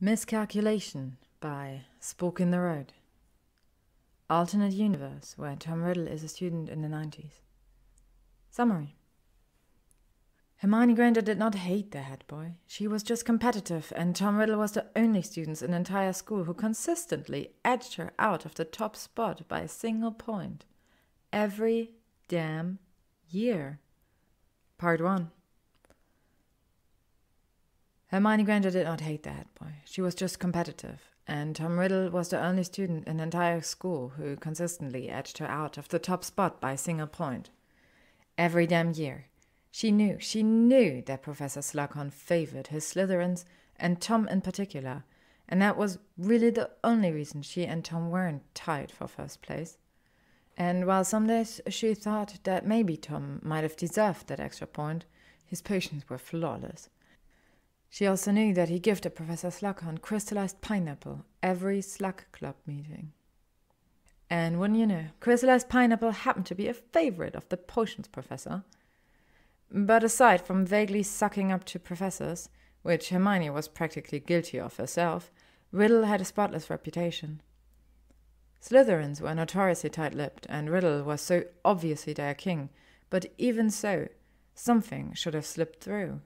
Miscalculation by Spook in the Road. Alternate universe where Tom Riddle is a student in the 90s. Summary. Hermione Granger did not hate the head boy. She was just competitive, and Tom Riddle was the only student in the entire school who consistently edged her out of the top spot by a single point. Every damn year. Part 1. Hermione Granger did not hate the head boy. She was just competitive, and Tom Riddle was the only student in the entire school who consistently edged her out of the top spot by a single point. Every damn year. She knew that Professor Slughorn favored his Slytherins, and Tom in particular, and that was really the only reason she and Tom weren't tied for first place. And while some days she thought that maybe Tom might have deserved that extra point, his potions were flawless. She also knew that he gifted Professor Slughorn crystallized pineapple every Slug Club meeting. And wouldn't you know, crystallized pineapple happened to be a favorite of the potions professor. But aside from vaguely sucking up to professors, which Hermione was practically guilty of herself, Riddle had a spotless reputation. Slytherins were notoriously tight-lipped, and Riddle was so obviously their king, but even so, something should have slipped through.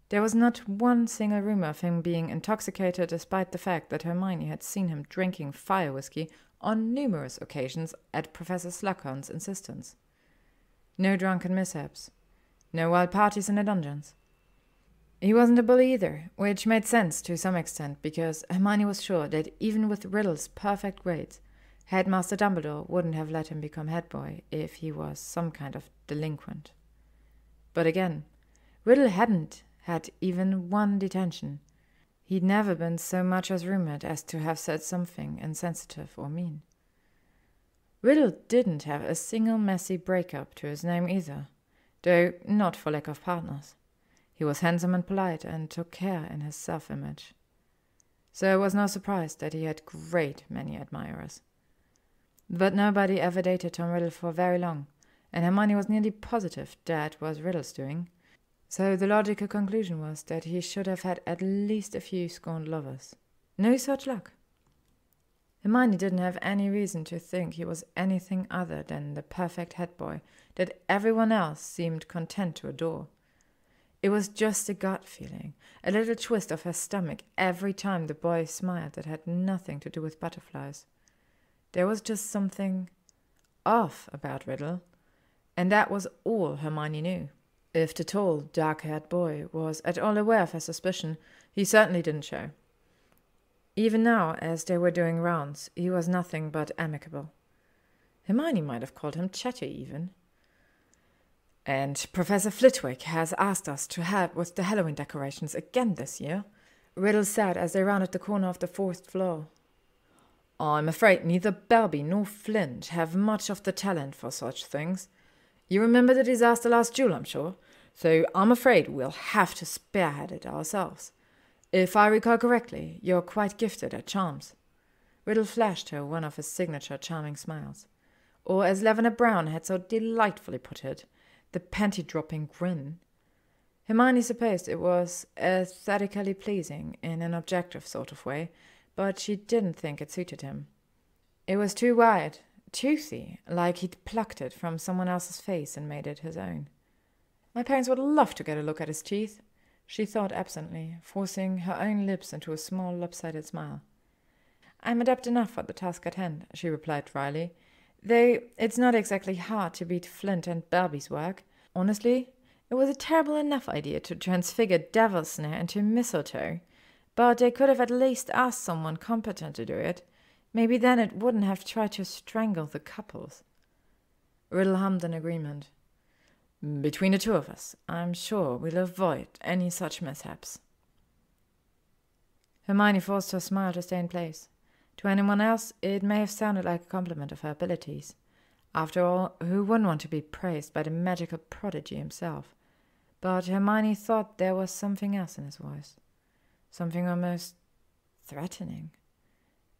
There was not one single rumor of him being intoxicated, despite the fact that Hermione had seen him drinking fire whiskey on numerous occasions at Professor Slughorn's insistence. No drunken mishaps. No wild parties in the dungeons. He wasn't a bully either, which made sense to some extent, because Hermione was sure that even with Riddle's perfect grades, Headmaster Dumbledore wouldn't have let him become head boy if he was some kind of delinquent. But again, Riddle hadn't had even one detention. He'd never been so much as rumored as to have said something insensitive or mean. Riddle didn't have a single messy breakup to his name either, though not for lack of partners. He was handsome and polite and took care in his self-image. So it was no surprise that he had great many admirers. But nobody ever dated Tom Riddle for very long, and Hermione was nearly positive that was Riddle's doing. So the logical conclusion was that he should have had at least a few scorned lovers. No such luck. Hermione didn't have any reason to think he was anything other than the perfect head boy that everyone else seemed content to adore. It was just a gut feeling, a little twist of her stomach every time the boy smiled that had nothing to do with butterflies. There was just something off about Riddle, and that was all Hermione knew. If the tall, dark-haired boy was at all aware of her suspicion, he certainly didn't show. Even now, as they were doing rounds, he was nothing but amicable. Hermione might have called him chatty even. And Professor Flitwick has asked us to help with the Halloween decorations again this year, Riddle said as they rounded the corner of the 4th floor. I'm afraid neither Belby nor Flint have much of the talent for such things. You remember the disaster last June, I'm sure, so I'm afraid we'll have to spearhead it ourselves. If I recall correctly, you're quite gifted at charms. Riddle flashed her one of his signature charming smiles, or as Lavender Brown had so delightfully put it, the panty-dropping grin. Hermione supposed it was aesthetically pleasing in an objective sort of way, but she didn't think it suited him. It was too wide, toothy, like he'd plucked it from someone else's face and made it his own. My parents would love to get a look at his teeth, she thought absently, forcing her own lips into a small lopsided smile. I'm adept enough for the task at hand, she replied dryly, though it's not exactly hard to beat Flint and Belby's work. Honestly, it was a terrible enough idea to transfigure Devil's Snare into mistletoe, but they could have at least asked someone competent to do it. Maybe then it wouldn't have tried to strangle the couples. Riddle hummed in agreement. Between the two of us, I'm sure we'll avoid any such mishaps. Hermione forced her smile to stay in place. To anyone else, it may have sounded like a compliment of her abilities. After all, who wouldn't want to be praised by the magical prodigy himself? But Hermione thought there was something else in his voice. Something almost threatening.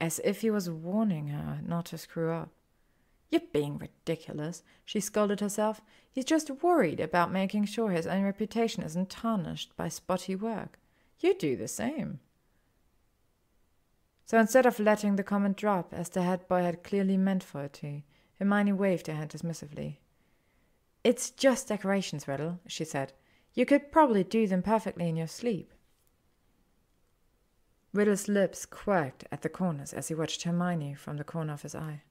As if he was warning her not to screw up. You're being ridiculous, she scolded herself. He's just worried about making sure his own reputation isn't tarnished by spotty work. You do the same. So instead of letting the comment drop, as the head boy had clearly meant for it to, Hermione waved her hand dismissively. "It's just decorations, Riddle," she said. "You could probably do them perfectly in your sleep." Riddle's lips quirked at the corners as he watched Hermione from the corner of his eye.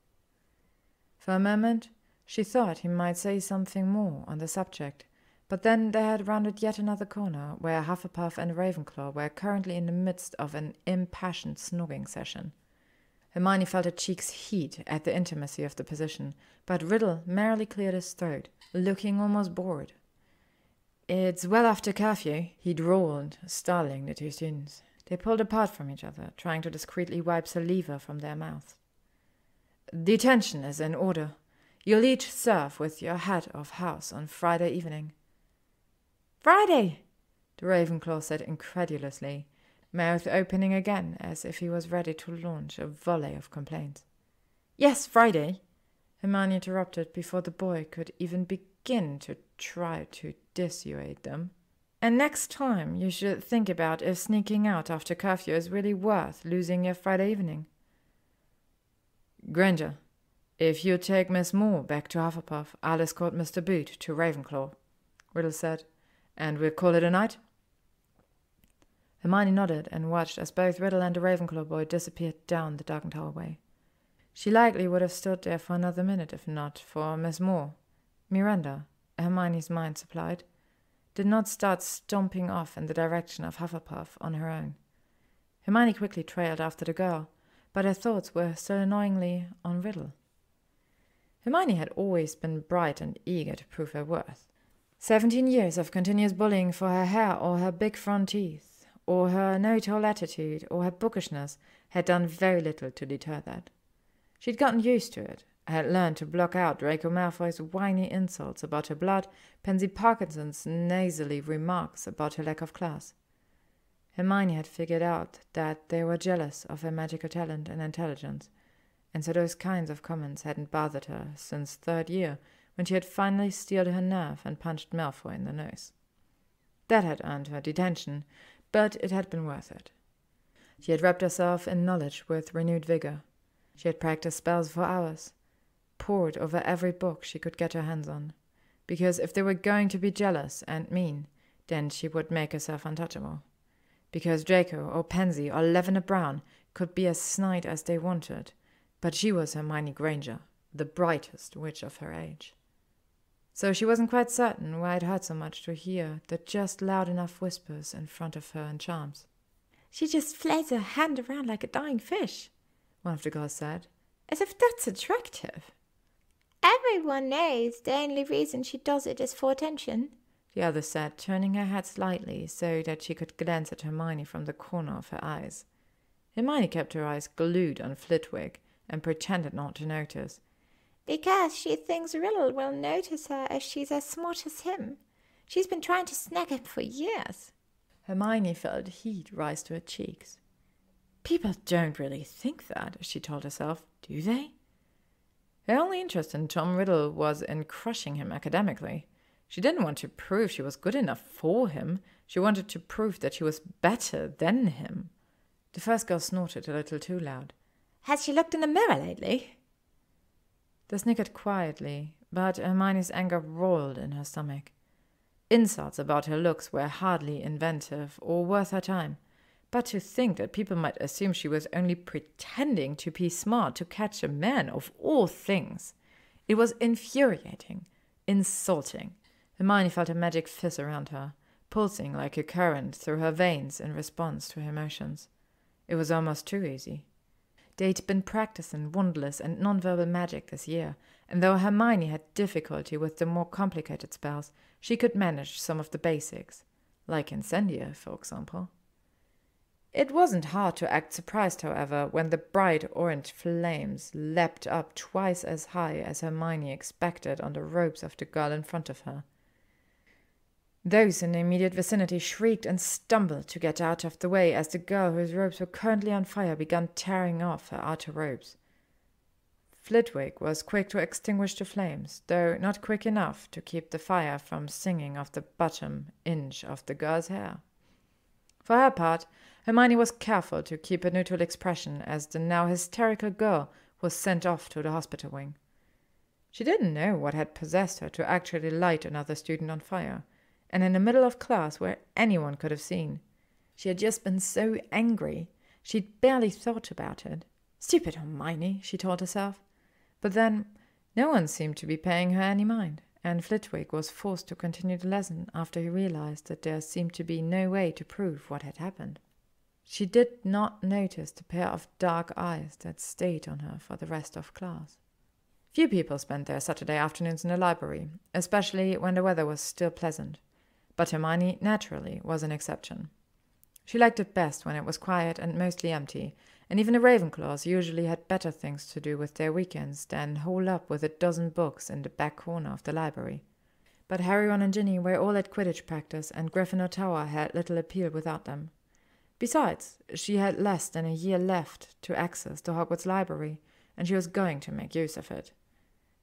For a moment, she thought he might say something more on the subject, but then they had rounded yet another corner where Hufflepuff and Ravenclaw were currently in the midst of an impassioned snogging session. Hermione felt her cheeks heat at the intimacy of the position, but Riddle merely cleared his throat, looking almost bored. "It's well after curfew," he drawled, startling the two students. They pulled apart from each other, trying to discreetly wipe saliva from their mouths. "Detention is in order. You'll each serve with your head of house on Friday evening." "Friday!" the Ravenclaw said incredulously, mouth opening again as if he was ready to launch a volley of complaints. "Yes, Friday," Hermione interrupted before the boy could even begin to try to dissuade them. "And next time you should think about if sneaking out after curfew is really worth losing your Friday evening." "Granger, if you take Miss Moore back to Hufflepuff, I'll escort Mr. Boot to Ravenclaw," Riddle said, "and we'll call it a night." Hermione nodded and watched as both Riddle and the Ravenclaw boy disappeared down the darkened hallway. She likely would have stood there for another minute if not for Miss Moore. Miranda, Hermione's mind supplied, did not start stomping off in the direction of Hufflepuff on her own. Hermione quickly trailed after the girl, but her thoughts were still annoyingly on Riddle. Hermione had always been bright and eager to prove her worth. 17 years of continuous bullying for her hair or her big front teeth, or her know-it-all attitude, or her bookishness had done very little to deter that. She'd gotten used to it, had learned to block out Draco Malfoy's whiny insults about her blood, Pansy Parkinson's nasally remarks about her lack of class. Hermione had figured out that they were jealous of her magical talent and intelligence, and so those kinds of comments hadn't bothered her since third year, when she had finally steeled her nerve and punched Malfoy in the nose. That had earned her detention, but it had been worth it. She had wrapped herself in knowledge with renewed vigor. She had practiced spells for hours, pored over every book she could get her hands on, because if they were going to be jealous and mean, then she would make herself untouchable. Because Draco or Pansy or Lavender Brown could be as snide as they wanted, but she was Hermione Granger, the brightest witch of her age. So she wasn't quite certain why it hurt so much to hear the just loud enough whispers in front of her in charms. "She just flails her hand around like a dying fish," one of the girls said, "as if that's attractive." "Everyone knows the only reason she does it is for attention," the other said, turning her head slightly so that she could glance at Hermione from the corner of her eyes. Hermione kept her eyes glued on Flitwick and pretended not to notice. "Because she thinks Riddle will notice her if she's as smart as him. She's been trying to snag him for years." Hermione felt heat rise to her cheeks. People don't really think that, she told herself, do they? Her only interest in Tom Riddle was in crushing him academically. She didn't want to prove she was good enough for him. She wanted to prove that she was better than him. The first girl snorted a little too loud. "Has she looked in the mirror lately?" They snickered quietly, but Hermione's anger roiled in her stomach. Insults about her looks were hardly inventive or worth her time. But to think that people might assume she was only pretending to be smart to catch a man of all things. It was infuriating, insulting. Hermione felt a magic fizz around her, pulsing like a current through her veins in response to her emotions. It was almost too easy. They'd been practicing wandless and nonverbal magic this year, and though Hermione had difficulty with the more complicated spells, she could manage some of the basics, like Incendia, for example. It wasn't hard to act surprised, however, when the bright orange flames leapt up twice as high as Hermione expected on the robes of the girl in front of her. Those in the immediate vicinity shrieked and stumbled to get out of the way as the girl whose robes were currently on fire began tearing off her outer robes. Flitwick was quick to extinguish the flames, though not quick enough to keep the fire from singing off the bottom inch of the girl's hair. For her part, Hermione was careful to keep a neutral expression as the now hysterical girl was sent off to the hospital wing. She didn't know what had possessed her to actually light another student on fire, and in the middle of class where anyone could have seen. She had just been so angry, she'd barely thought about it. Stupid Hermione, she told herself. But then, no one seemed to be paying her any mind, and Flitwick was forced to continue the lesson after he realized that there seemed to be no way to prove what had happened. She did not notice the pair of dark eyes that stayed on her for the rest of class. Few people spent their Saturday afternoons in the library, especially when the weather was still pleasant, but Hermione, naturally, was an exception. She liked it best when it was quiet and mostly empty, and even the Ravenclaws usually had better things to do with their weekends than hole up with a dozen books in the back corner of the library. But Harry, Ron and Ginny were all at Quidditch practice, and Gryffindor Tower had little appeal without them. Besides, she had less than a year left to access the Hogwarts library, and she was going to make use of it.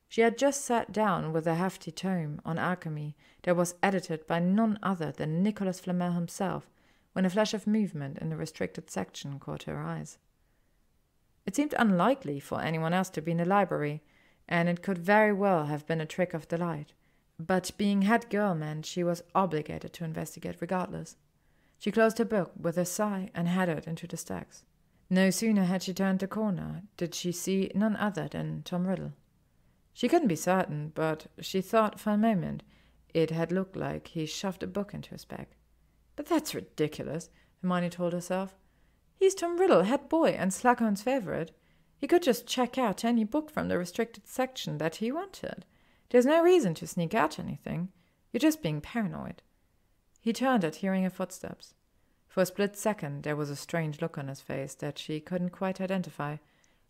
She had just sat down with a hefty tome on alchemy that was edited by none other than Nicholas Flamel himself, when a flash of movement in the restricted section caught her eyes. It seemed unlikely for anyone else to be in the library, and it could very well have been a trick of the light, but being head girl meant she was obligated to investigate regardless. She closed her book with a sigh and headed into the stacks. No sooner had she turned the corner did she see none other than Tom Riddle. She couldn't be certain, but she thought for a moment it had looked like he shoved a book into his bag. But that's ridiculous, Hermione told herself. He's Tom Riddle, head boy, and Slughorn's favorite. He could just check out any book from the restricted section that he wanted. There's no reason to sneak out anything. You're just being paranoid. He turned at hearing her footsteps. For a split second there was a strange look on his face that she couldn't quite identify,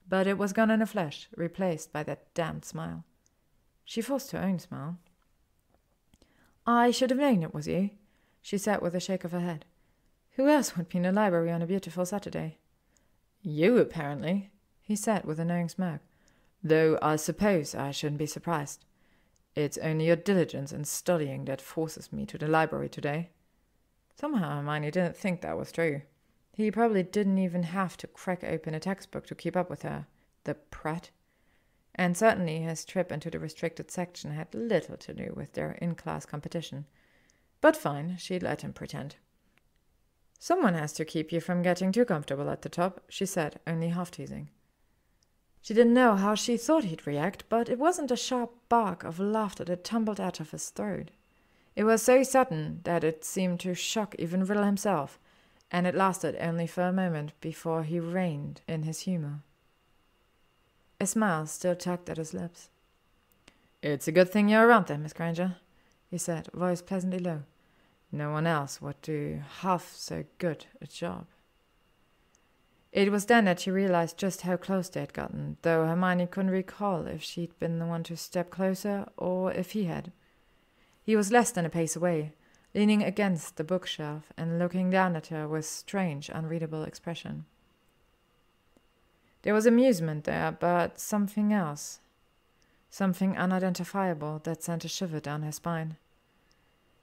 but it was gone in a flash, replaced by that damned smile. She forced her own smile. "I should have known it was you," she said with a shake of her head. "Who else would be in the library on a beautiful Saturday?" "You, apparently," he said with a knowing smirk. "Though I suppose I shouldn't be surprised. It's only your diligence in studying that forces me to the library today." Somehow Hermione didn't think that was true. He probably didn't even have to crack open a textbook to keep up with her, the prat. And certainly his trip into the restricted section had little to do with their in-class competition. But fine, she'd let him pretend. "Someone has to keep you from getting too comfortable at the top," she said, only half-teasing. She didn't know how she thought he'd react, but it wasn't a sharp bark of laughter that tumbled out of his throat. It was so sudden that it seemed to shock even Riddle himself, and it lasted only for a moment before he reined in his humor. A smile still tugged at his lips. "It's a good thing you're around there, Miss Granger," he said, voice pleasantly low. "No one else would do half so good a job." It was then that she realized just how close they had gotten, though Hermione couldn't recall if she'd been the one to step closer or if he had. He was less than a pace away, leaning against the bookshelf and looking down at her with strange, unreadable expression. There was amusement there, but something else. Something unidentifiable that sent a shiver down her spine.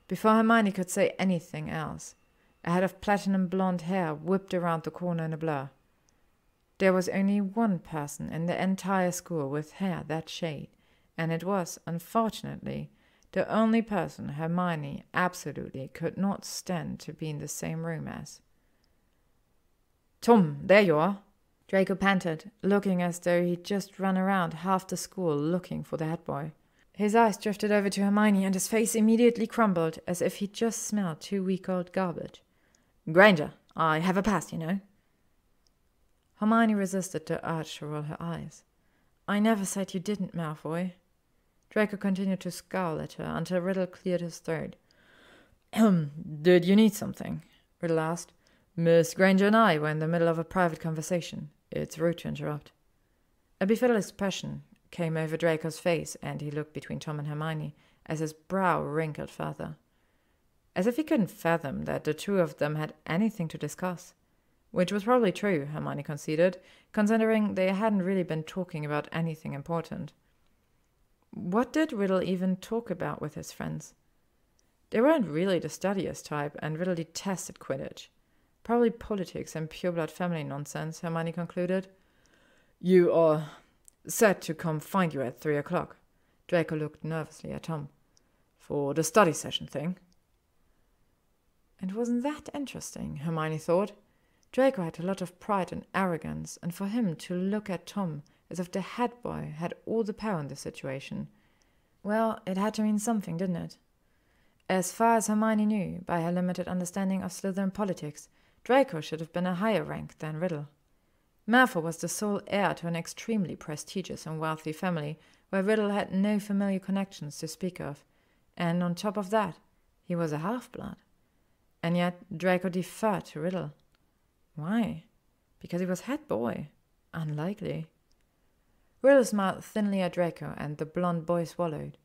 Before Hermione could say anything else, a head of platinum blonde hair whipped around the corner in a blur. There was only one person in the entire school with hair that shade, and it was, unfortunately, the only person Hermione absolutely could not stand to be in the same room as. "Tom, there you are," Draco panted, looking as though he'd just run around half the school looking for the head boy. His eyes drifted over to Hermione, and his face immediately crumbled as if he'd just smelled 2-week-old garbage. "Granger, I have a pass, you know." Hermione resisted the urge to roll her eyes. "I never said you didn't, Malfoy." Draco continued to scowl at her until Riddle cleared his throat. "Did you need something?" Riddle asked. "Miss Granger and I were in the middle of a private conversation. It's rude to interrupt." A befuddled expression came over Draco's face, and he looked between Tom and Hermione as his brow wrinkled further. As if he couldn't fathom that the two of them had anything to discuss. Which was probably true, Hermione conceded, considering they hadn't really been talking about anything important. What did Riddle even talk about with his friends? They weren't really the studious type, and Riddle detested Quidditch. Probably politics and pure-blood family nonsense, Hermione concluded. You are said to come find you at 3 o'clock. Draco looked nervously at Tom. For the study session thing. And wasn't that interesting, Hermione thought. Draco had a lot of pride and arrogance, and for him to look at Tom as if the head boy had all the power in the situation, well, it had to mean something, didn't it? As far as Hermione knew, by her limited understanding of Slytherin politics, Draco should have been a higher rank than Riddle. Malfoy was the sole heir to an extremely prestigious and wealthy family, where Riddle had no familiar connections to speak of, and on top of that, he was a half-blood. And yet Draco deferred to Riddle. Why? Because he was head boy. Unlikely. Riddle smiled thinly at Draco, and the blond boy swallowed.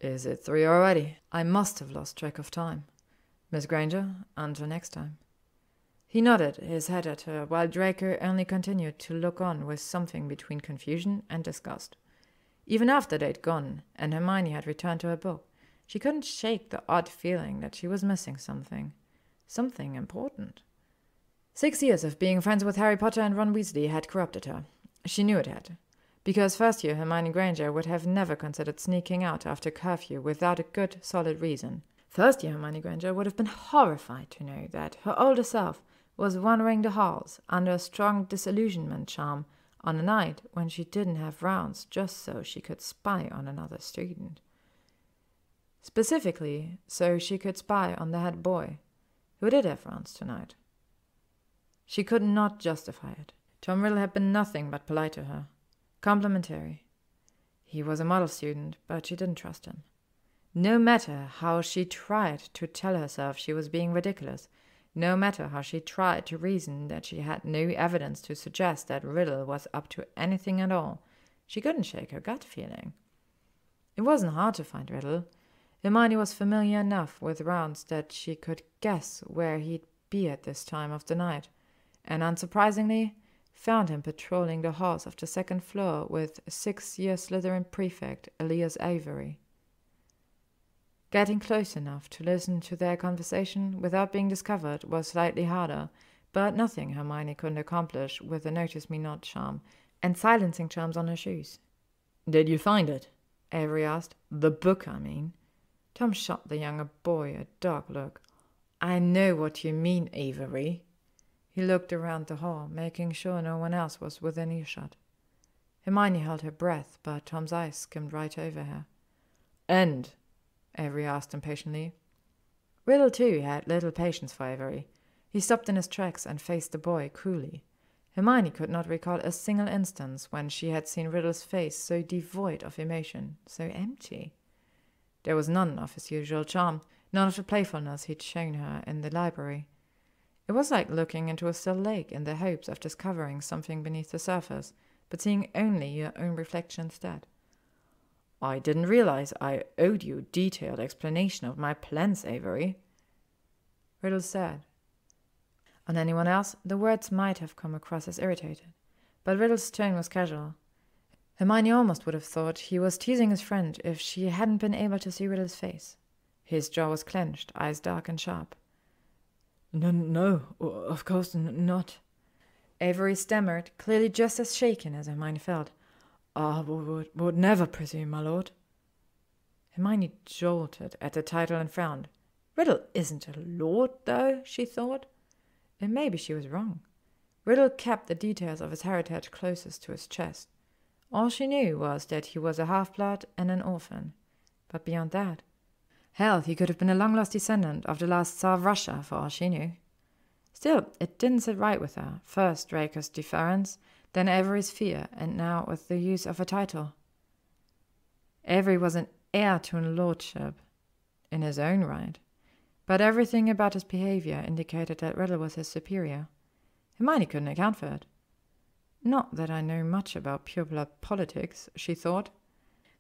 Is it 3 already? I must have lost track of time. Miss Granger, until next time. He nodded his head at her, while Draco only continued to look on with something between confusion and disgust. Even after they'd gone, and Hermione had returned to her book, she couldn't shake the odd feeling that she was missing something. Something important. 6 years of being friends with Harry Potter and Ron Weasley had corrupted her. She knew it had. Because first year Hermione Granger would have never considered sneaking out after curfew without a good, solid reason. First year Hermione Granger would have been horrified to know that her older self was wandering the halls under a strong disillusionment charm on a night when she didn't have rounds just so she could spy on another student. Specifically, so she could spy on the head boy, who did have rounds tonight. She could not justify it. Tom Riddle had been nothing but polite to her. Complimentary. He was a model student, but she didn't trust him. No matter how she tried to tell herself she was being ridiculous, no matter how she tried to reason that she had no evidence to suggest that Riddle was up to anything at all, she couldn't shake her gut feeling. It wasn't hard to find Riddle. Hermione was familiar enough with rounds that she could guess where he'd be at this time of the night, and unsurprisingly, found him patrolling the halls of the second floor with 6-year Slytherin prefect Elias Avery. Getting close enough to listen to their conversation without being discovered was slightly harder, but nothing Hermione couldn't accomplish with a notice-me-not charm and silencing charms on her shoes. "Did you find it?" Avery asked. "The book, I mean." Tom shot the younger boy a dark look. "I know what you mean, Avery." He looked around the hall, making sure no one else was within earshot. Hermione held her breath, but Tom's eyes skimmed right over her. "And?" Avery asked impatiently. Riddle, too, had little patience for Avery. He stopped in his tracks and faced the boy coolly. Hermione could not recall a single instance when she had seen Riddle's face so devoid of emotion, so empty. There was none of his usual charm, none of the playfulness he'd shown her in the library. It was like looking into a still lake in the hopes of discovering something beneath the surface, but seeing only your own reflection instead. "I didn't realize I owed you a detailed explanation of my plans, Avery," Riddle said. On anyone else, the words might have come across as irritated, but Riddle's tone was casual. Hermione almost would have thought he was teasing his friend if she hadn't been able to see Riddle's face. His jaw was clenched, eyes dark and sharp. No, of course not," Avery stammered, clearly just as shaken as Hermione felt. "I would never presume, my lord." Hermione jolted at the title and frowned. Riddle isn't a lord, though, she thought. And maybe she was wrong. Riddle kept the details of his heritage closest to his chest. All she knew was that he was a half-blood and an orphan. But beyond that, hell, he could have been a long-lost descendant of the last Tsar of Russia, for all she knew. Still, it didn't sit right with her. First Draco's deference, then Avery's fear, and now with the use of a title. Avery was an heir to a lordship, in his own right, but everything about his behavior indicated that Riddle was his superior. Hermione couldn't account for it. Not that I know much about pure-blood politics, she thought.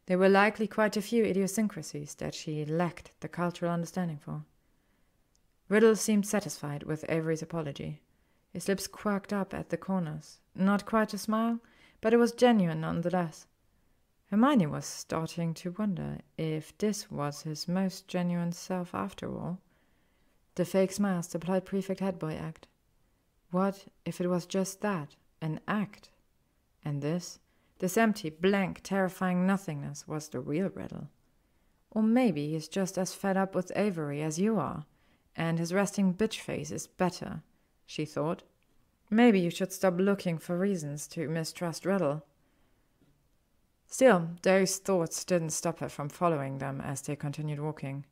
There were likely quite a few idiosyncrasies that she lacked the cultural understanding for. Riddle seemed satisfied with Avery's apology. His lips quirked up at the corners. Not quite a smile, but it was genuine nonetheless. Hermione was starting to wonder if this was his most genuine self after all. The fake smiles the polite prefect head boy act. What if it was just that, an act? And this empty, blank, terrifying nothingness was the real riddle. Or maybe he's just as fed up with Avery as you are, and his resting bitch face is better, she thought. Maybe you should stop looking for reasons to mistrust Riddle. Still, those thoughts didn't stop her from following them as they continued walking.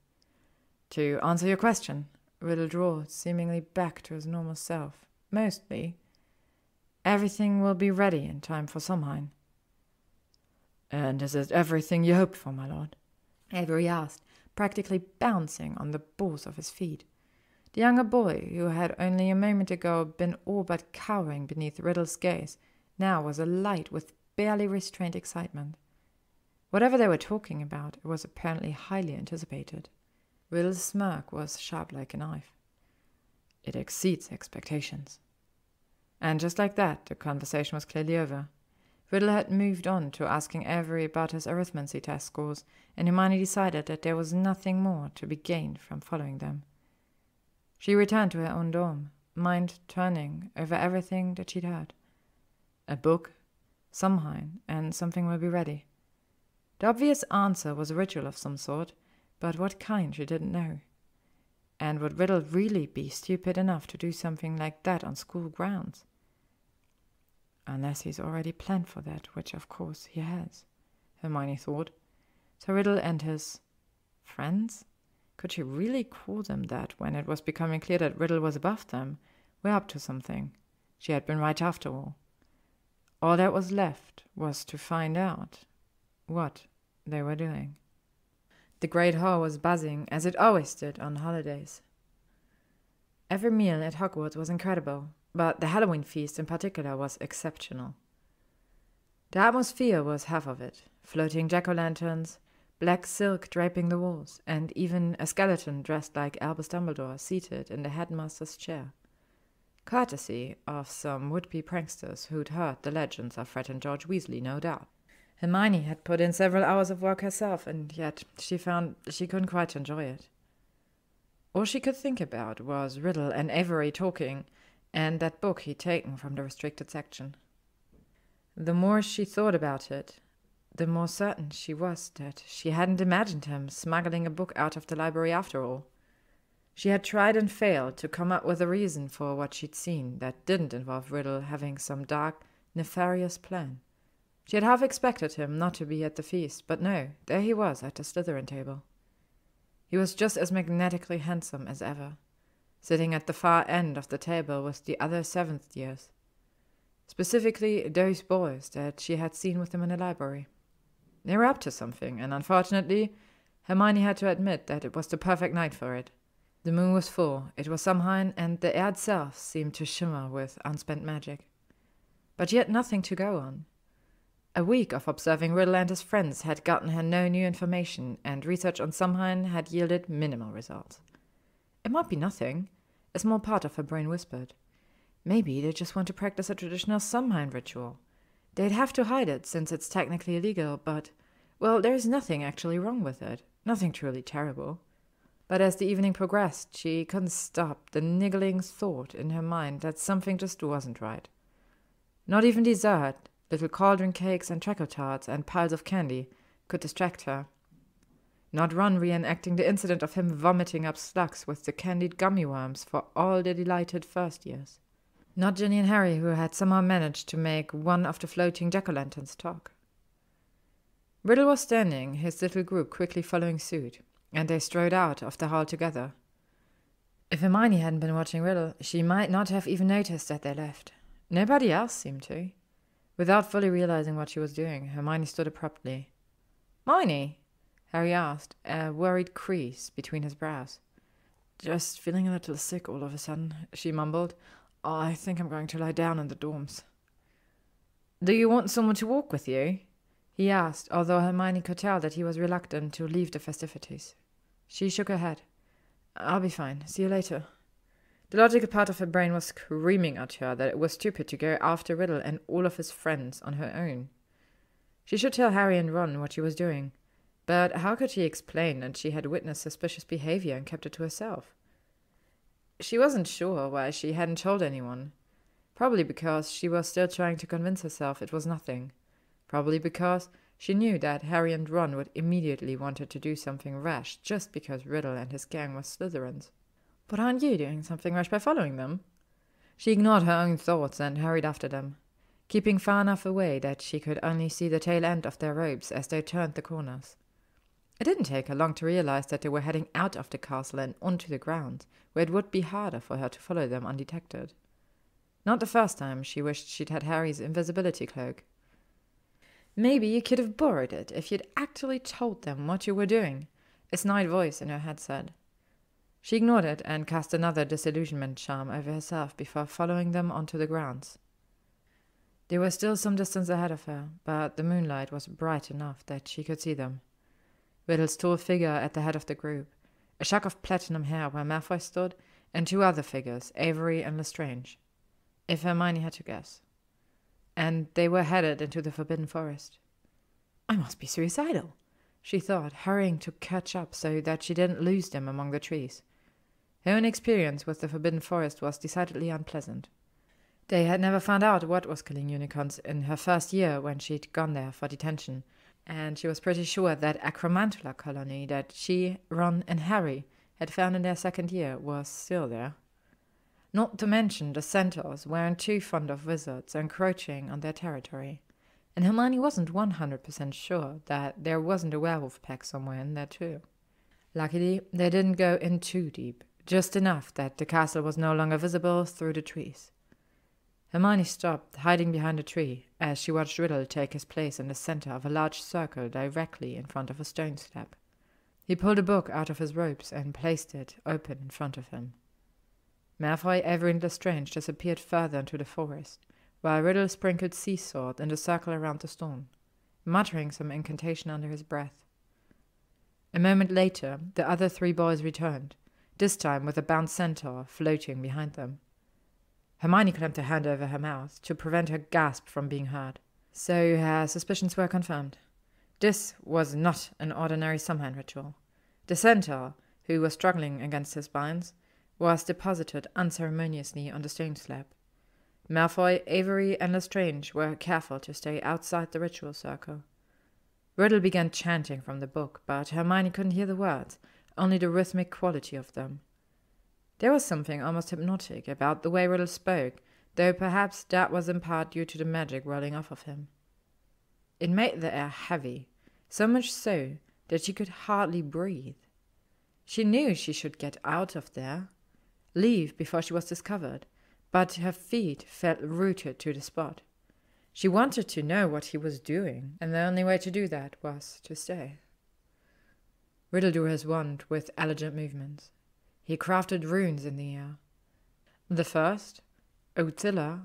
To answer your question, Riddle drawled, seemingly back to his normal self. Mostly. Everything will be ready in time for Samhain. And is it everything you hoped for, my lord? Avery asked, practically bouncing on the balls of his feet. The younger boy, who had only a moment ago been all but cowering beneath Riddle's gaze, now was alight with barely restrained excitement. Whatever they were talking about, it was apparently highly anticipated. Riddle's smirk was sharp like a knife. It exceeds expectations. And just like that, the conversation was clearly over. Riddle had moved on to asking Avery about his arithmancy test scores, and Hermione decided that there was nothing more to be gained from following them. She returned to her own dorm, mind turning over everything that she'd heard. A book, Samhain, and something will be ready. The obvious answer was a ritual of some sort, but what kind she didn't know. And would Riddle really be stupid enough to do something like that on school grounds? Unless he's already planned for that, which of course he has, Hermione thought. So Riddle and his friends? Could she really call them that when it was becoming clear that Riddle was above them, were up to something? She had been right after all. All that was left was to find out what they were doing. The great hall was buzzing, as it always did on holidays. Every meal at Hogwarts was incredible, but the Halloween feast in particular was exceptional. The atmosphere was half of it, floating jack-o'-lanterns, black silk draping the walls, and even a skeleton dressed like Albus Dumbledore seated in the headmaster's chair. Courtesy of some would-be pranksters who'd heard the legends of Fred and George Weasley, no doubt. Hermione had put in several hours of work herself, and yet she found she couldn't quite enjoy it. All she could think about was Riddle and Avery talking, and that book he'd taken from the restricted section. The more she thought about it, the more certain she was that she hadn't imagined him smuggling a book out of the library after all. She had tried and failed to come up with a reason for what she'd seen that didn't involve Riddle having some dark, nefarious plan. She had half expected him not to be at the feast, but no, there he was at the Slytherin table. He was just as magnetically handsome as ever, sitting at the far end of the table with the other seventh years. Specifically, those boys that she had seen with him in the library. They were up to something, and unfortunately, Hermione had to admit that it was the perfect night for it. The moon was full, it was Samhain, and the air itself seemed to shimmer with unspent magic. But yet nothing to go on. A week of observing Riddle and his friends had gotten her no new information, and research on Samhain had yielded minimal results. It might be nothing, a small part of her brain whispered. Maybe they just want to practice a traditional Samhain ritual. They'd have to hide it, since it's technically illegal, but, well, there's nothing actually wrong with it. Nothing truly terrible. But as the evening progressed, she couldn't stop the niggling thought in her mind that something just wasn't right. Not even dessert, little cauldron cakes and treacle-tarts and piles of candy, could distract her. Not Ron reenacting the incident of him vomiting up slugs with the candied gummy worms for all the delighted first years. Not Ginny and Harry, who had somehow managed to make one of the floating jack-o'-lanterns talk. Riddle was standing, his little group quickly following suit, and they strode out of the hall together. If Hermione hadn't been watching Riddle, she might not have even noticed that they left. Nobody else seemed to. Without fully realizing what she was doing, Hermione stood abruptly. "Hermione?" Harry asked, a worried crease between his brows. "Just feeling a little sick all of a sudden," she mumbled. "I think I'm going to lie down in the dorms." "Do you want someone to walk with you?" he asked, although Hermione could tell that he was reluctant to leave the festivities. She shook her head. "I'll be fine. See you later." The logical part of her brain was screaming at her that it was stupid to go after Riddle and all of his friends on her own. She should tell Harry and Ron what she was doing, but how could she explain that she had witnessed suspicious behavior and kept it to herself? She wasn't sure why she hadn't told anyone. Probably because she was still trying to convince herself it was nothing. Probably because she knew that Harry and Ron would immediately want her to do something rash just because Riddle and his gang were Slytherins. But aren't you doing something rash by following them? She ignored her own thoughts and hurried after them, keeping far enough away that she could only see the tail end of their robes as they turned the corners. It didn't take her long to realize that they were heading out of the castle and onto the ground, where it would be harder for her to follow them undetected. Not the first time she wished she'd had Harry's invisibility cloak. Maybe you could have borrowed it if you'd actually told them what you were doing, a snide voice in her head said. She ignored it and cast another disillusionment charm over herself before following them onto the grounds. They were still some distance ahead of her, but the moonlight was bright enough that she could see them. Riddle's tall figure at the head of the group, a shock of platinum hair where Malfoy stood, and two other figures, Avery and Lestrange, if Hermione had to guess. And they were headed into the Forbidden Forest. I must be suicidal, she thought, hurrying to catch up so that she didn't lose them among the trees. Her own experience with the Forbidden Forest was decidedly unpleasant. They had never found out what was killing unicorns in her first year when she'd gone there for detention, and she was pretty sure that Acromantula colony that she, Ron, and Harry had found in their second year was still there. Not to mention the centaurs weren't too fond of wizards encroaching on their territory, and Hermione wasn't 100% sure that there wasn't a werewolf pack somewhere in there too. Luckily, they didn't go in too deep, just enough that the castle was no longer visible through the trees. Hermione stopped, hiding behind a tree, as she watched Riddle take his place in the center of a large circle directly in front of a stone slab. He pulled a book out of his robes and placed it open in front of him. Malfoy, Avery, and Lestrange disappeared further into the forest, while Riddle sprinkled sea salt in the circle around the stone, muttering some incantation under his breath. A moment later, the other three boys returned, this time with a bound centaur floating behind them. Hermione clamped her hand over her mouth to prevent her gasp from being heard. So her suspicions were confirmed. This was not an ordinary Samhain ritual. The centaur, who was struggling against his binds, was deposited unceremoniously on the stone slab. Malfoy, Avery, and Lestrange were careful to stay outside the ritual circle. Riddle began chanting from the book, but Hermione couldn't hear the words, only the rhythmic quality of them. There was something almost hypnotic about the way Riddle spoke, though perhaps that was in part due to the magic rolling off of him. It made the air heavy, so much so that she could hardly breathe. She knew she should get out of there, leave before she was discovered, but her feet felt rooted to the spot. She wanted to know what he was doing, and the only way to do that was to stay. Riddle drew his wand with elegant movements. He crafted runes in the air. The first, Otilla,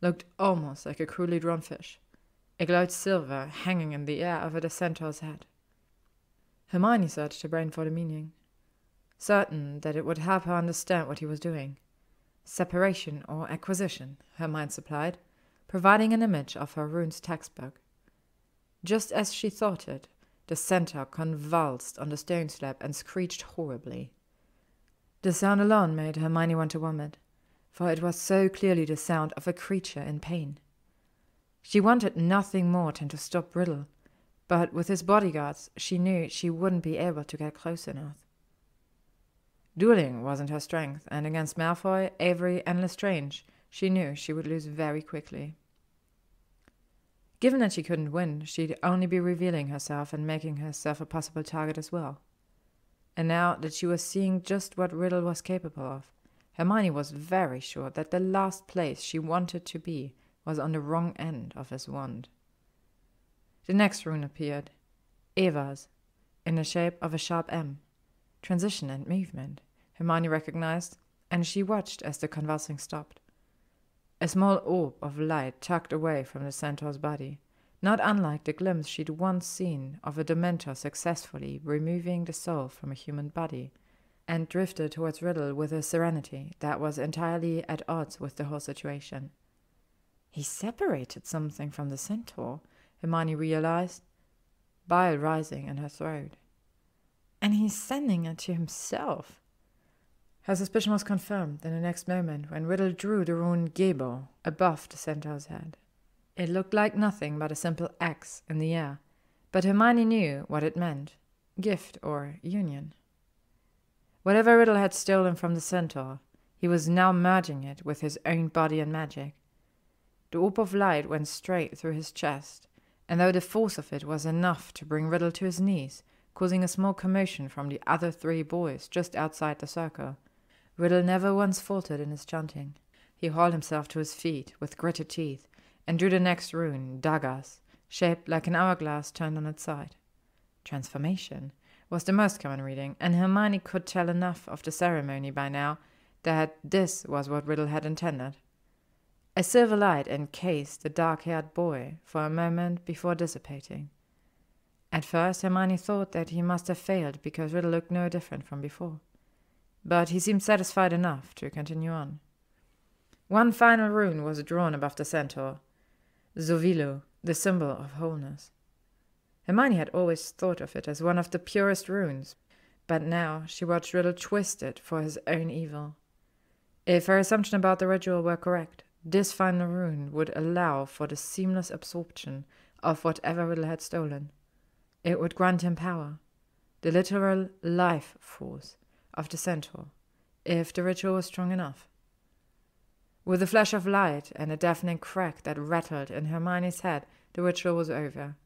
looked almost like a crudely drawn fish. It glowed silver, hanging in the air over the centaur's head. Hermione searched her brain for the meaning, certain that it would help her understand what he was doing. Separation or acquisition, her mind supplied, providing an image of her runes textbook. Just as she thought it, the centaur convulsed on the stone slab and screeched horribly. The sound alone made Hermione want to vomit, for it was so clearly the sound of a creature in pain. She wanted nothing more than to stop Riddle, but with his bodyguards she knew she wouldn't be able to get close enough. Dueling wasn't her strength, and against Malfoy, Avery, and Lestrange she knew she would lose very quickly. Given that she couldn't win, she'd only be revealing herself and making herself a possible target as well. And now that she was seeing just what Riddle was capable of, Hermione was very sure that the last place she wanted to be was on the wrong end of his wand. The next rune appeared, Eva's, in the shape of a sharp M. Transition and movement, Hermione recognized, and she watched as the convulsing stopped. A small orb of light tugged away from the centaur's body, not unlike the glimpse she'd once seen of a Dementor successfully removing the soul from a human body, and drifted towards Riddle with a serenity that was entirely at odds with the whole situation. He separated something from the centaur, Hermione realized, bile rising in her throat. And he's sending it to himself. Her suspicion was confirmed in the next moment when Riddle drew the rune Gebo above the centaur's head. It looked like nothing but a simple X in the air, but Hermione knew what it meant: gift or union. Whatever Riddle had stolen from the centaur, he was now merging it with his own body and magic. The orb of light went straight through his chest, and though the force of it was enough to bring Riddle to his knees, causing a small commotion from the other 3 boys just outside the circle, Riddle never once faltered in his chanting. He hauled himself to his feet with gritted teeth and drew the next rune, Dagas, shaped like an hourglass turned on its side. Transformation was the most common reading, and Hermione could tell enough of the ceremony by now that this was what Riddle had intended. A silver light encased the dark-haired boy for a moment before dissipating. At first Hermione thought that he must have failed because Riddle looked no different from before, but he seemed satisfied enough to continue on. One final rune was drawn above the centaur, Zovilo, the symbol of wholeness. Hermione had always thought of it as one of the purest runes, but now she watched Riddle twist it for his own evil. If her assumption about the ritual were correct, this final rune would allow for the seamless absorption of whatever Riddle had stolen. It would grant him power, the literal life force of the centaur, if the ritual was strong enough. With a flash of light and a deafening crack that rattled in Hermione's head, the ritual was over.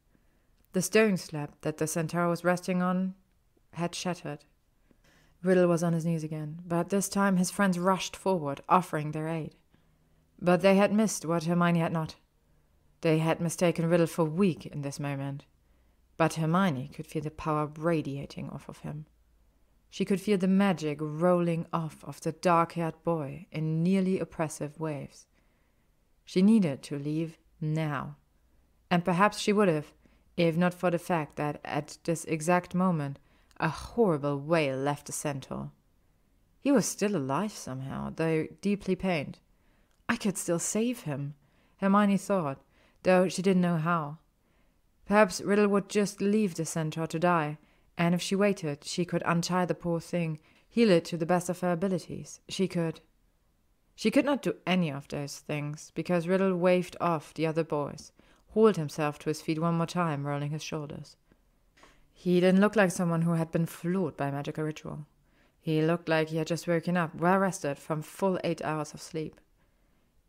The stone slab that the centaur was resting on had shattered. Riddle was on his knees again, but this time his friends rushed forward, offering their aid. But they had missed what Hermione had not. They had mistaken Riddle for weak in this moment. But Hermione could feel the power radiating off of him. She could feel the magic rolling off of the dark-haired boy in nearly oppressive waves. She needed to leave now. And perhaps she would have, if not for the fact that at this exact moment a horrible wail left the centaur. He was still alive somehow, though deeply pained. I could still save him, Hermione thought, though she didn't know how. Perhaps Riddle would just leave the centaur to die, and if she waited, she could untie the poor thing, heal it to the best of her abilities. She could not do any of those things, because Riddle waved off the other boys, hauled himself to his feet one more time, rolling his shoulders. He didn't look like someone who had been floored by magical ritual. He looked like he had just woken up, well rested from full 8 hours of sleep.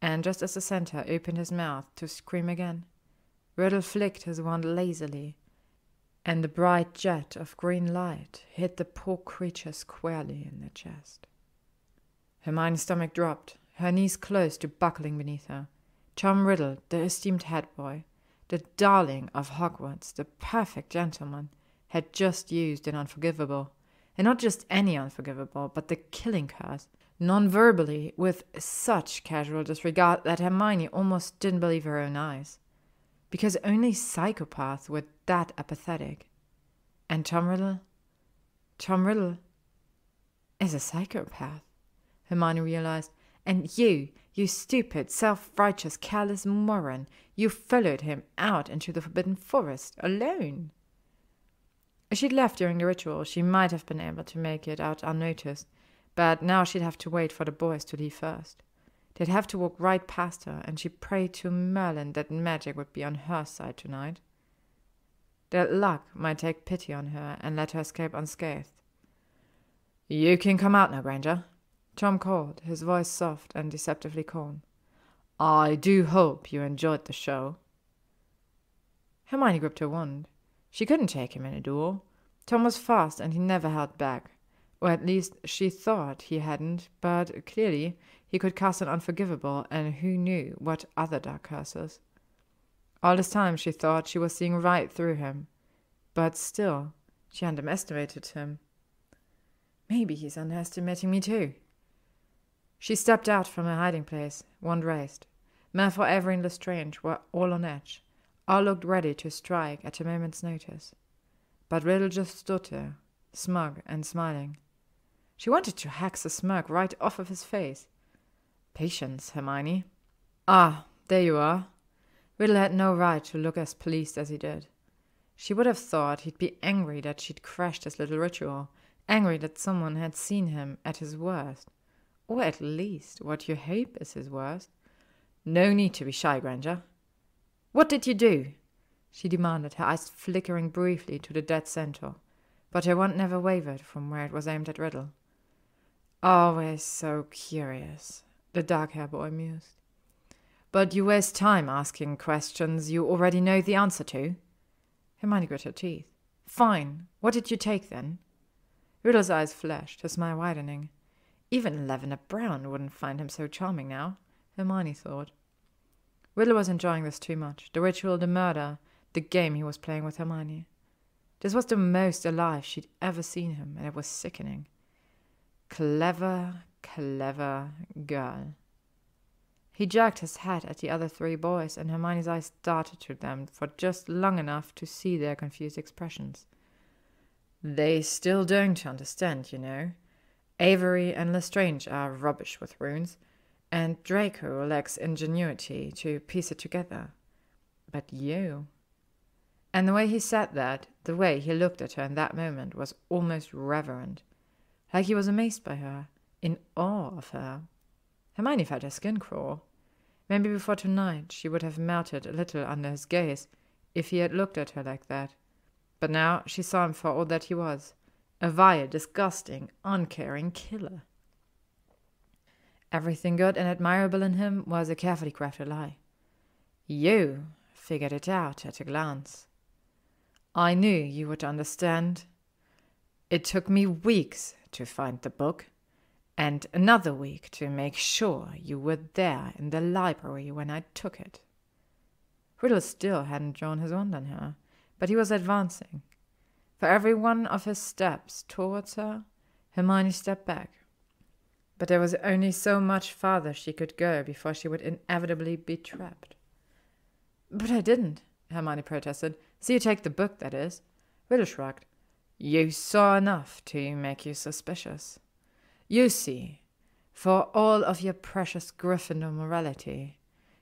And just as the centaur opened his mouth to scream again, Riddle flicked his wand lazily, and a bright jet of green light hit the poor creature squarely in the chest. Hermione's stomach dropped, her knees close to buckling beneath her. Tom Riddle, the esteemed head boy, the darling of Hogwarts, the perfect gentleman, had just used an unforgivable, and not just any unforgivable, but the killing curse, non-verbally, with such casual disregard that Hermione almost didn't believe her own eyes. Because only psychopaths were that apathetic. And Tom Riddle is a psychopath, Hermione realized. And you stupid, self-righteous, careless moron, you followed him out into the Forbidden Forest alone. If she'd left during the ritual, she might have been able to make it out unnoticed, but now she'd have to wait for the boys to leave first. They'd have to walk right past her, and she prayed to Merlin that magic would be on her side tonight. That luck might take pity on her and let her escape unscathed. "You can come out now, Granger," Tom called, his voice soft and deceptively calm. "I do hope you enjoyed the show." Hermione gripped her wand. She couldn't take him in a duel. Tom was fast and he never held back. Or at least she thought he hadn't, but clearly he could cast an unforgivable, and who knew what other dark curses. All this time she thought she was seeing right through him, but still she underestimated him. Maybe he's underestimating me too. She stepped out from her hiding place, wand raised. Malfoy, Avery, and Lestrange were all on edge. All looked ready to strike at a moment's notice. But Riddle just stood there, smug and smiling. She wanted to hex the smirk right off of his face. Patience, Hermione. Ah, there you are. Riddle had no right to look as pleased as he did. She would have thought he'd be angry that she'd crashed his little ritual, angry that someone had seen him at his worst, or at least what you hope is his worst. "No need to be shy, Granger." "What did you do?" she demanded, her eyes flickering briefly to the dead center, but her wand never wavered from where it was aimed at Riddle. "Always so curious," the dark-haired boy mused. "But you waste time asking questions you already know the answer to." Hermione grit her teeth. "Fine. What did you take, then?" Riddle's eyes flashed, his smile widening. Even Lavender Brown wouldn't find him so charming now, Hermione thought. Riddle was enjoying this too much. The ritual, the murder, the game he was playing with Hermione. This was the most alive she'd ever seen him, and it was sickening. Clever, clever girl. He jerked his head at the other three boys, and Hermione's eyes darted to them for just long enough to see their confused expressions. "They still don't understand, you know. Avery and Lestrange are rubbish with runes, and Draco lacks ingenuity to piece it together. But you..." And the way he said that, the way he looked at her in that moment, was almost reverent. Like he was amazed by her, in awe of her. Hermione felt her skin crawl. Maybe before tonight she would have melted a little under his gaze if he had looked at her like that. But now she saw him for all that he was, a vile, disgusting, uncaring killer. Everything good and admirable in him was a carefully crafted lie. "You figured it out at a glance. I knew you would understand. It took me weeks to find the book, and another week to make sure you were there in the library when I took it." Riddle still hadn't drawn his wand on her, but he was advancing. For every one of his steps towards her, Hermione stepped back. But there was only so much farther she could go before she would inevitably be trapped. "But I didn't," Hermione protested. "See you take the book, that is." Riddle shrugged. "You saw enough to make you suspicious. You see, for all of your precious Gryffindor morality,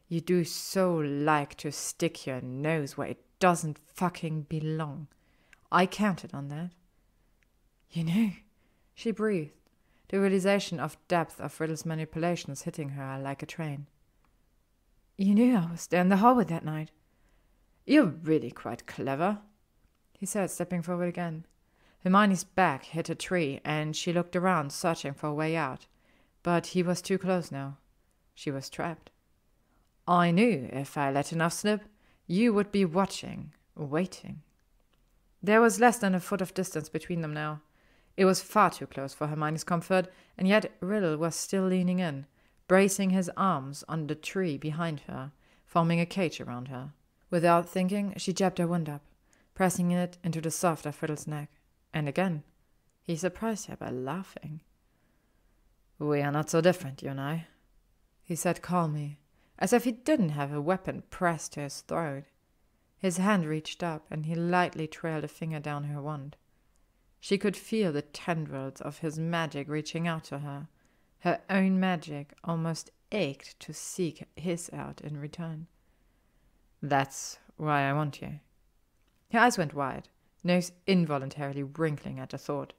you do so like to stick your nose where it doesn't fucking belong. I counted on that." "You knew?" she breathed, the realization of depth of Riddle's manipulations hitting her like a train. "You knew I was there in the hallway that night." "You're really quite clever," he said, stepping forward again. Hermione's back hit a tree, and she looked around, searching for a way out. But he was too close now. She was trapped. "I knew if I let enough slip, you would be watching, waiting." There was less than a foot of distance between them now. It was far too close for Hermione's comfort, and yet Riddle was still leaning in, bracing his arms on the tree behind her, forming a cage around her. Without thinking, she jabbed her wand up, pressing it into the soft of Riddle's neck. And again, he surprised her by laughing. "We are not so different, you and I," he said calmly, as if he didn't have a weapon pressed to his throat. His hand reached up, and he lightly trailed a finger down her wand. She could feel the tendrils of his magic reaching out to her. Her own magic almost ached to seek his out in return. "That's why I want you." Her eyes went wide, nose involuntarily wrinkling at the thought,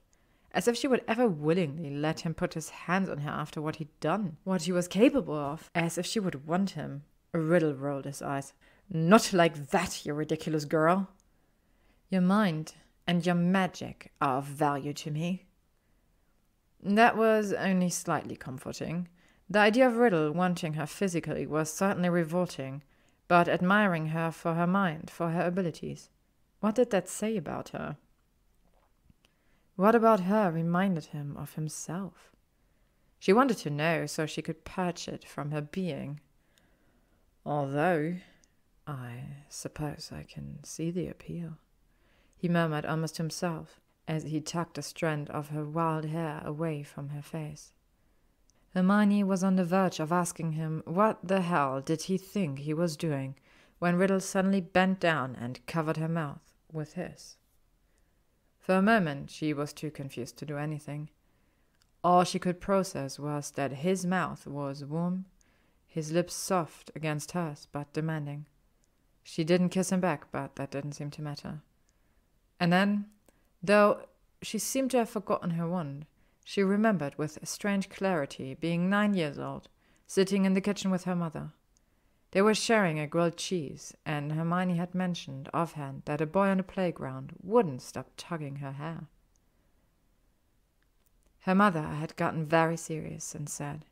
as if she would ever willingly let him put his hands on her after what he'd done, what he was capable of, as if she would want him. Riddle rolled his eyes. "Not like that, you ridiculous girl. Your mind and your magic are of value to me." That was only slightly comforting. The idea of Riddle wanting her physically was certainly revolting, but admiring her for her mind, for her abilities. What did that say about her? What about her reminded him of himself? She wanted to know so she could purge it from her being. "Although, I suppose I can see the appeal," he murmured almost to himself, as he tucked a strand of her wild hair away from her face. Hermione was on the verge of asking him what the hell did he think he was doing when Riddle suddenly bent down and covered her mouth with his. For a moment she was too confused to do anything. All she could process was that his mouth was warm, his lips soft against hers but demanding. She didn't kiss him back, but that didn't seem to matter. And then, though She seemed to have forgotten her wand. She remembered with a strange clarity being 9 years old, sitting in the kitchen with her mother. They were sharing a grilled cheese, and Hermione had mentioned offhand that a boy on the playground wouldn't stop tugging her hair. Her mother had gotten very serious and said,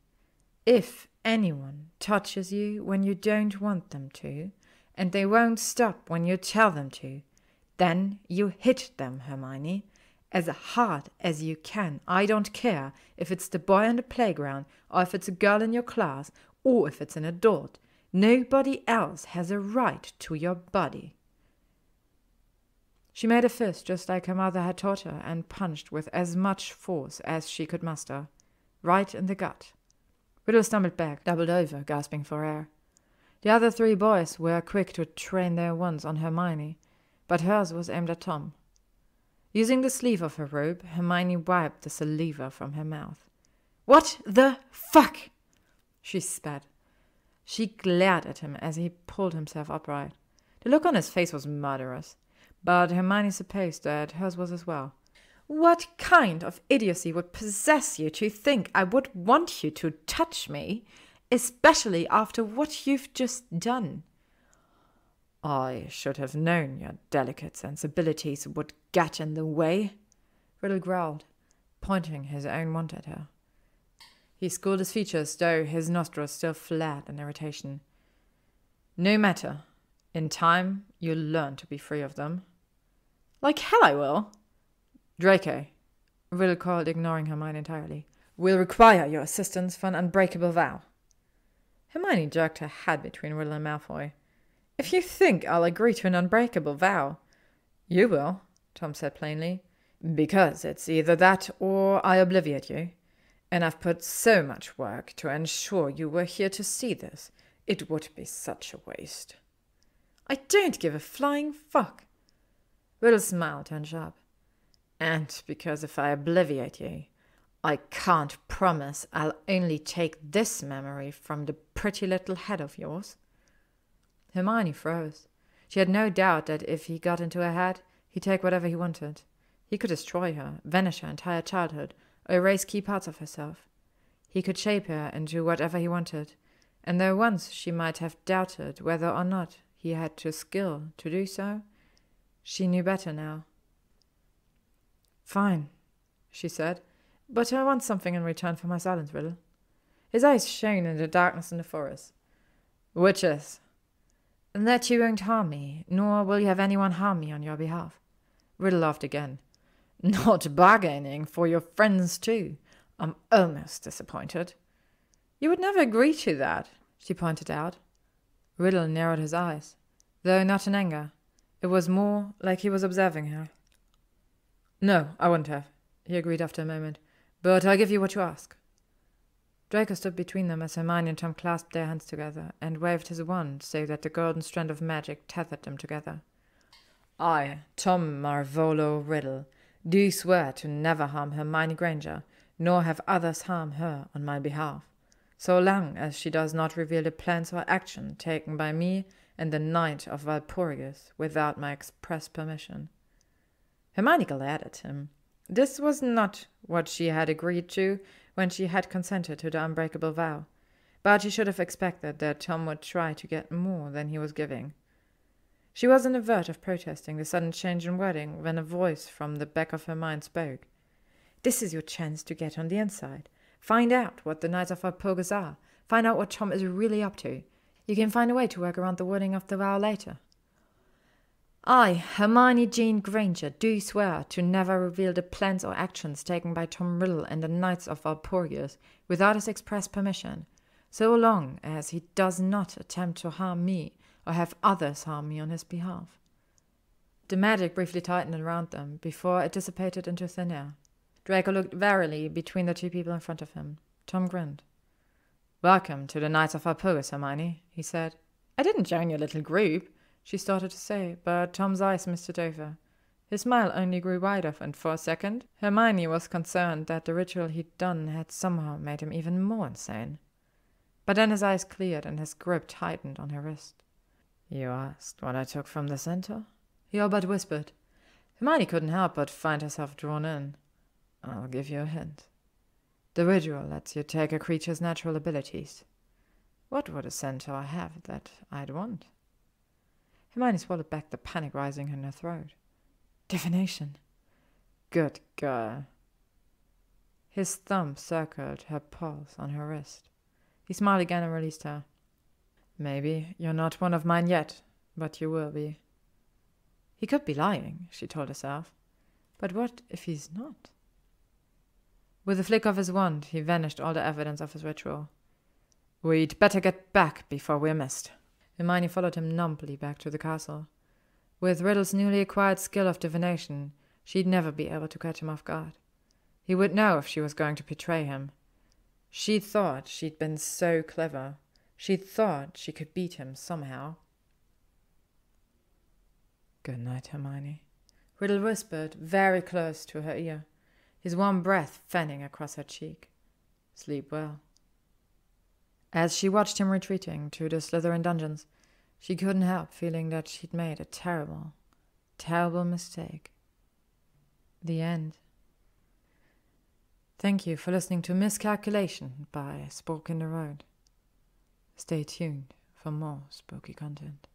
"If anyone touches you when you don't want them to, and they won't stop when you tell them to, then you hit them, Hermione, as hard as you can. I don't care if it's the boy on the playground, or if it's a girl in your class, or if it's an adult. Nobody else has a right to your body." She made a fist just like her mother had taught her and punched with as much force as she could muster, right in the gut. Riddle stumbled back, doubled over, gasping for air. The other 3 boys were quick to train their wands on Hermione, but hers was aimed at Tom. Using the sleeve of her robe, Hermione wiped the saliva from her mouth. "What the fuck?" she spat. She glared at him as he pulled himself upright. The look on his face was murderous, but Hermione supposed that hers was as well. "What kind of idiocy would possess you to think I would want you to touch me, especially after what you've just done?" "I should have known your delicate sensibilities would get in the way," Riddle growled, pointing his own wand at her. He schooled his features, though his nostrils still flared in irritation. "No matter. In time, you'll learn to be free of them." "Like hell I will." "Draco," Riddle called, ignoring Hermione entirely, "will require your assistance for an unbreakable vow." Hermione jerked her head between Riddle and Malfoy. "If you think I'll agree to an unbreakable vow—" "You will," Tom said plainly, "because it's either that or I obliviate you. And I've put so much work to ensure you were here to see this. It would be such a waste." "I don't give a flying fuck." Riddle's smile turned sharp. "And because if I obliviate you, I can't promise I'll only take this memory from the pretty little head of yours." Hermione froze. She had no doubt that if he got into her head, he'd take whatever he wanted. He could destroy her, vanish her entire childhood, or erase key parts of herself. He could shape her into whatever he wanted, and though once she might have doubted whether or not he had the skill to do so, she knew better now. "Fine," she said, "but I want something in return for my silence, Riddle." His eyes shone in the darkness in the forest. "Which is?" "That you won't harm me, nor will you have anyone harm me on your behalf." Riddle laughed again. "Not bargaining for your friends too. I'm almost disappointed." "You would never agree to that," she pointed out. Riddle narrowed his eyes, though not in anger. It was more like he was observing her. "No, I wouldn't have," he agreed after a moment, "but I'll give you what you ask." Draco stood between them as Hermione and Tom clasped their hands together and waved his wand so that the golden strand of magic tethered them together. "I, Tom Marvolo Riddle, do swear to never harm Hermione Granger, nor have others harm her on my behalf, so long as she does not reveal the plans or action taken by me and the Knight of Valpurgis without my express permission." Hermione glared at him. This was not what she had agreed to when she had consented to the unbreakable vow, but she should have expected that Tom would try to get more than he was giving. She was on the verge of protesting the sudden change in wording when a voice from the back of her mind spoke. "This is your chance to get on the inside. Find out what the Knights of Valpurgis are. Find out what Tom is really up to. You can find a way to work around the wording of the vow later." "I, Hermione Jean Granger, do swear to never reveal the plans or actions taken by Tom Riddle and the Knights of Valpurgis without his express permission, so long as he does not attempt to harm me or have others harm me on his behalf." The magic briefly tightened around them before it dissipated into thin air. Draco looked warily between the 2 people in front of him. Tom grinned. "Welcome to the Knights of Valpurgis, Hermione," he said. "I didn't join your little group," she started to say, but Tom's eyes misted over. His smile only grew wider, and for a second Hermione was concerned that the ritual he'd done had somehow made him even more insane. But then his eyes cleared and his grip tightened on her wrist. "You asked what I took from the center?" he all but whispered. Hermione couldn't help but find herself drawn in. I'll give you a hint. The ritual lets you take a creature's natural abilities. What would a centaur have that I'd want? Hermione swallowed back the panic rising in her throat. Divination. Good girl. His thumb circled her pulse on her wrist. He smiled again and released her. Maybe you're not one of mine yet, but you will be. He could be lying, she told herself. But what if he's not? With a flick of his wand, he vanished all the evidence of his ritual. We'd better get back before we're missed. Hermione followed him numbly back to the castle. With Riddle's newly acquired skill of divination, she'd never be able to catch him off guard. He would know if she was going to betray him. She thought she'd been so clever. She thought she could beat him somehow. Good night, Hermione, Riddle whispered, very close to her ear, his warm breath fanning across her cheek. Sleep well. As she watched him retreating to the Slytherin dungeons, she couldn't help feeling that she'd made a terrible, terrible mistake. The end. Thank you for listening to Miscalculation by Spoke in the Road. Stay tuned for more spooky content.